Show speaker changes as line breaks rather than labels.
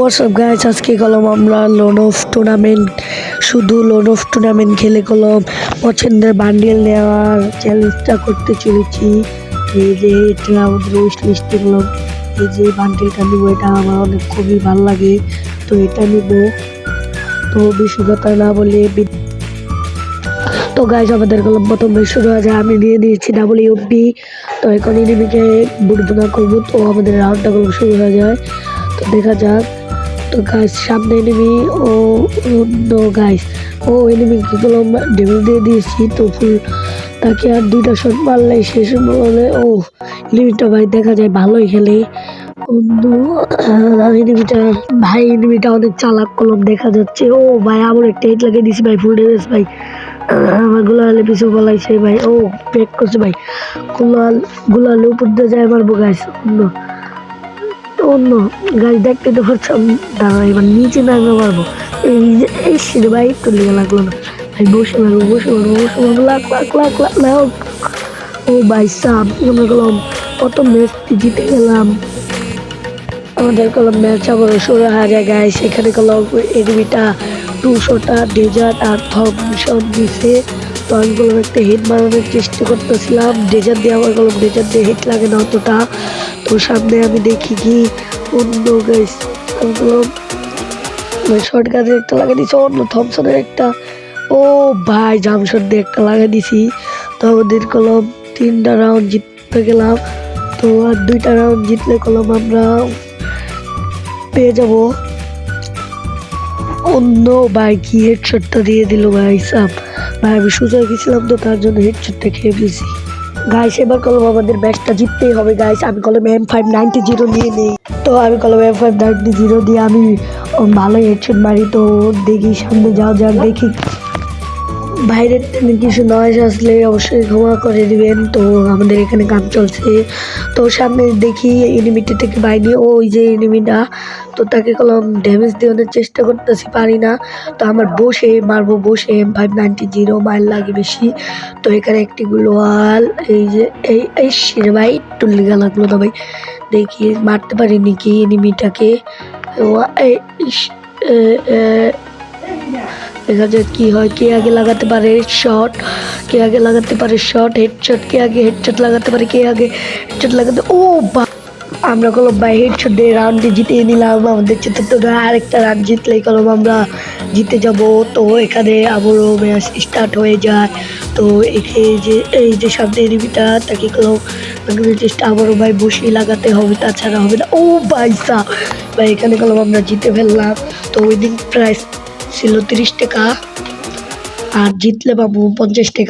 WhatsApp guys, আজকে গেলাম আমরা লোন অফ টুর্নামেন্ট। শুধু লোন অফ টুর্নামেন্ট খেলে গেলাম পছন্দের বান্ডিল নেওয়ার চ্যালেঞ্জটা করতে চলেছি। এই যে এটা আমাদের উইশ লিস্টে গেলাম, এই যে বান্ডিলটা নিবো, এটা আমার অনেক খুবই ভালো লাগে, তো এটা নিব। তো বেশি কথা না বলে তো গাইস আমাদের গেলাম প্রথমে শুরু হয়ে যায়। আমি নিয়ে নিয়েছি WFB। তো এখন এনিমিকে বুড়বুনা করবো, তো আমাদের রাউন্ডটা গেলাম শুরু হয়ে যায়। তো দেখা যাক। তো গাইস সামনে এনিমি, ও নো গাইস, ও এনিমিকে গেলাম ডেমেজ দিয়ে দিয়েছি। তো ফুল তাকে আর দুইটা শট মারলে শেষ বলে। ও এনিমিটা ভাই দেখা যায় ভালোই খেলে। এনিমিটা অনেক চালাক কলম দেখা যাচ্ছে। ও ভাই আমার একটা হিট লাগিয়ে দিছি ভাই, ফুল ড্যামেজ ভাই। আমার গুলালে পিছু বলাইছে ভাই। ও ব্রেক করছে ভাই, গুলালে উপর দিয়ে যায় মারবো গাইস। অন্য গাছ দেখতে তো পারছাম, দাঁড়া এবার নিচে নামে মারবো। এই সিঁড়ি ভাই একটু লেগে লাগলো না ভাই, বসে মারবো লাখ লাখ লাখ লাখ লাখ। ও ভাই সাব মনে করলাম কত ম্যাচ জিতে গেলাম। আমাদের কলম ম্যাচ আবার শুরু হয়ে যায় গাইস। সেখানে কলম এনিমিটা 200টা ডেজার্ট আর থমসন দিছে। তো আমি কলম একটা হিট মারানোর চেষ্টা করতেছিলাম, ডেজার্ট দিয়ে আমার কলম ডেজার্ট দিয়ে হিট লাগে না অতটা। তো সামনে আমি দেখি কি অন্য গাইস, আমি কলম শর্ট গানের একটা লাগিয়ে দিছি, অন্য থমসনের একটা। ও ভাই জামশট দিয়ে একটা লাগিয়ে দিছি। তো আমাদের কলম 3টা রাউন্ড জিততে গেলাম। তো আর 2টা রাউন্ড জিতলে কলম আমরা পেয়ে যাব। অন্য ভাই কি হেডশটটা দিয়ে দিল ভাই সাব। ভাই আমি সোজা গেছিলাম, তো তার জন্য হেডশটটা খেয়ে ফেলছি গাইস। এবার কলম আমাদের ম্যাচটা জিততেই হবে গাইস। আমি কলম M590 নিয়ে নেই। তো আমি কলম M590 দিয়ে আমি ভালোই হেডশট মারি। তো দেখি সামনে যাও যাক, দেখি বাইরের থেকে কিছু নয়েজ আসলে অবশ্যই ক্ষমা করে দিবেন। তো আমাদের এখানে কাম চলছে। তো সামনে দেখি এনিমিটি থেকে বাইরে, ওই যে এনিমিটা, তো তাকে কলম ড্যামেজ দেওয়ানোর চেষ্টা করতেছি, পারি না। তো আমার বসে মারবো, বসে M590 মাইল লাগে বেশি। তো এখানে একটি গ্লোয়াল, এই যে এই শিরে ভাই একটু লেগা লাগলো না ভাই, দেখি মারতে পারিনি কি এনিমিটাকে। দেখা যাক কি হয়, কে আগে লাগাতে পারে শট, কে আগে লাগাতে পারে শট, হেডশট কে আগে হেডশট লাগাতে পারে, কে আগে হেডশট লাগাতে। ও বা আমরা কলম বাই হেডশট দিয়ে রাউন্ডে জিতিয়ে নিলাম। আমাদের 74 আরেকটা রান জিতলেই কলম আমরা জিতে যাব। তো এখানে আবারও ম্যাচ স্টার্ট হয়ে যায়। তো এই যে সামনে এনিমিটা, তাকে কলম চেষ্টা আবারও ভাই বসিয়ে লাগাতে হবে, তাছাড়া হবে না। ও ভাইসা ভাই এখানে কলম আমরা জিতে ফেললাম। তো উইনিং প্রাইস ছিল 30 টাকা, আর জিতলে পাবো 50 টাকা।